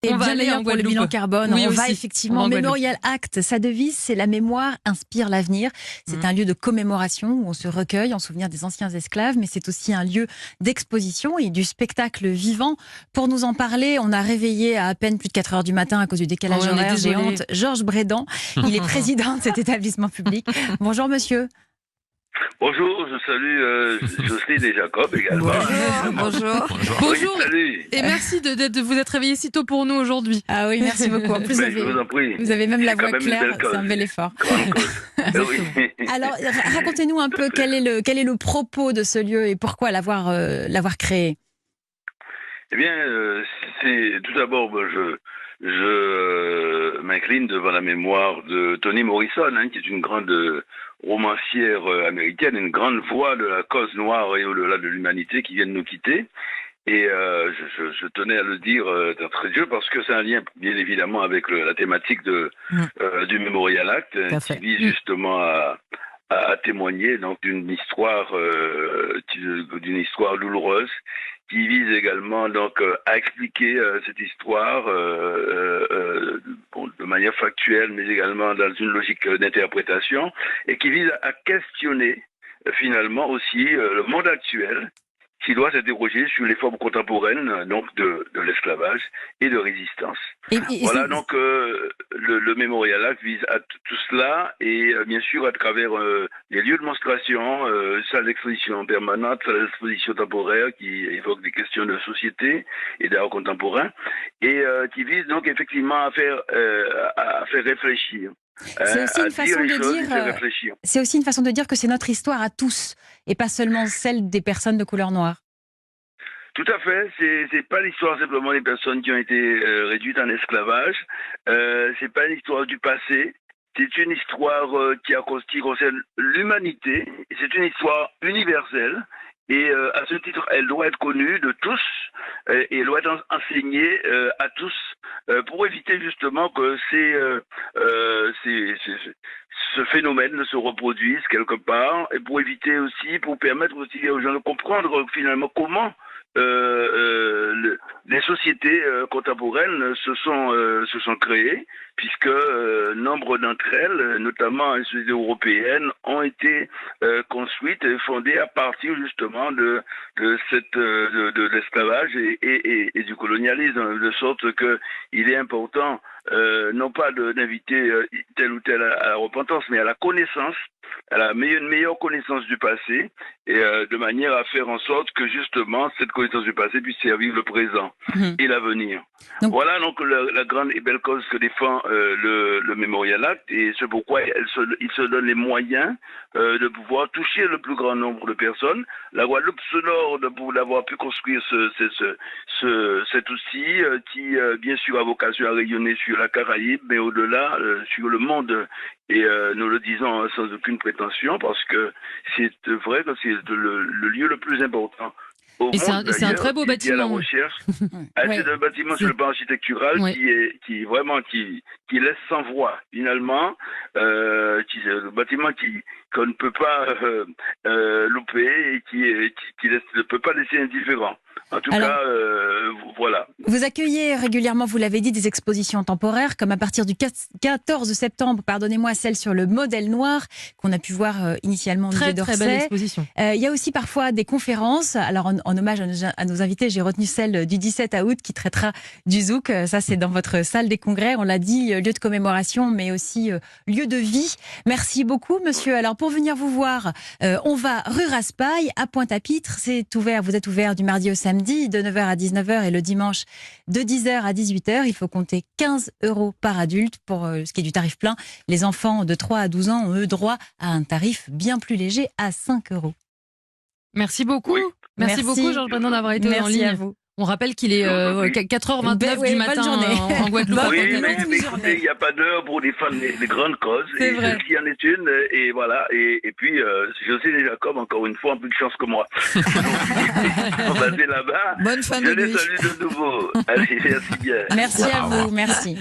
Et on va bien aller meilleur en pour le Guadeloupe. bilan carbone. Oui, On va aussi. effectivement. On va en Guadeloupe. Memorial Act, sa devise, c'est la mémoire inspire l'avenir. C'est un lieu de commémoration où on se recueille en souvenir des anciens esclaves, mais c'est aussi un lieu d'exposition et du spectacle vivant. Pour nous en parler, on a réveillé à peine plus de 4 heures du matin à cause du décalage Oh, on est horaire. J'ai désolé. honte. Georges Brédan, il est président de cet établissement public. Bonjour monsieur. Bonjour, je salue Jocelyne et Jacob également. Bonjour. Oui, Bonjour. salut. Et merci de vous être réveillé si tôt pour nous aujourd'hui. Ah oui, merci beaucoup. En plus, Mais je vous en prie. vous avez même la C'est quand voix même une claire. belle cause. C'est un bel effort. Grande cause. Oui. Alors, racontez-nous un peu quel est le propos de ce lieu et pourquoi l'avoir créé. Eh bien, c'est tout d'abord, je m'incline devant la mémoire de Toni Morrison, qui est une grande romancière américaine, une grande voix de la cause noire et au-delà de l'humanité qui vient de nous quitter. Et je tenais à le dire d'entrée de jeu parce que c'est un lien bien évidemment avec la thématique du Memorial Act qui vise justement à témoigner donc d'une histoire douloureuse, qui vise également donc à expliquer cette histoire de manière factuelle, mais également dans une logique d'interprétation, et qui vise à questionner finalement aussi le monde actuel, qui doit s'interroger sur les formes contemporaines donc de l'esclavage et de résistance. Voilà, donc le Memorial Act vise à tout cela, et bien sûr à travers les lieux de monstration, salles d'exposition permanentes, salles d'exposition temporaires qui évoquent des questions de société et d'art contemporain, et qui vise donc effectivement à faire réfléchir. C'est aussi une façon de dire que c'est notre histoire à tous et pas seulement celle des personnes de couleur noire. Tout à fait. C'est pas l'histoire simplement des personnes qui ont été réduites en esclavage. C'est pas une histoire du passé. C'est une histoire qui concerne l'humanité. C'est une histoire universelle. Et à ce titre, elle doit être connue de tous et elle doit être enseignée à tous pour éviter justement que ce phénomène ne se reproduise quelque part, et pour permettre aussi aux gens de comprendre finalement comment les sociétés contemporaines se sont créées, puisque nombre d'entre elles, notamment les sociétés européennes, ont été construites et fondées à partir justement de l'esclavage et du colonialisme, de sorte que il est important non pas d'inviter tel ou tel à la repentance, mais à la connaissance, une meilleure connaissance du passé, et de manière à faire en sorte que justement cette connaissance du passé puisse servir le présent et l'avenir. Voilà donc la grande et belle cause que défend le Memorial Act, et c'est pourquoi il se donne les moyens de pouvoir toucher le plus grand nombre de personnes. La Guadeloupe s'honore d'avoir pu construire cet outil qui bien sûr a vocation à rayonner sur la Caraïbe, mais au-delà sur le monde. Et nous le disons sans aucune prétention, parce que c'est vrai que c'est le lieu le plus important au monde. C'est un très beau bâtiment. À la recherche. C'est un bâtiment sur le plan architectural qui laisse sans voix finalement. C'est un bâtiment qu'on ne peut pas louper et qui ne peut pas laisser indifférent. En tout cas, voilà. Vous accueillez régulièrement, vous l'avez dit, des expositions temporaires, comme à partir du 14 septembre, pardonnez-moi, celle sur le modèle noir, qu'on a pu voir initialement au musée d'Orsay. Très belle exposition. Il y a aussi parfois des conférences. Alors, en hommage à nos invités, j'ai retenu celle du 17 août qui traitera du zouk. Ça, c'est dans votre salle des congrès. On l'a dit, lieu de commémoration, mais aussi lieu de vie. Merci beaucoup, monsieur. Alors, pour venir vous voir, on va rue Raspail, à Pointe-à-Pitre. C'est ouvert, vous êtes ouvert du mardi au samedi, de 9h à 19h, et le dimanche de 10h à 18h. Il faut compter 15 € par adulte pour ce qui est du tarif plein. Les enfants de 3 à 12 ans ont eux droit à un tarif bien plus léger à 5 €. Merci beaucoup. Oui. Merci beaucoup, Georges Brédan, d'avoir été en ligne. Merci à vous. On rappelle qu'il est 4h29 du matin en Guadeloupe. Oui, mais écoutez, il n'y a pas d'heure pour défendre les grandes causes. C'est vrai. Celle-ci en est une, et voilà. Et puis, Jocelyne et Jacob, encore une fois, ont plus de chance que moi. Donc, ils sont basés là-bas. Bonne fin de Je les nuit. salue de nouveau. Allez, merci bien. Merci à vous, merci.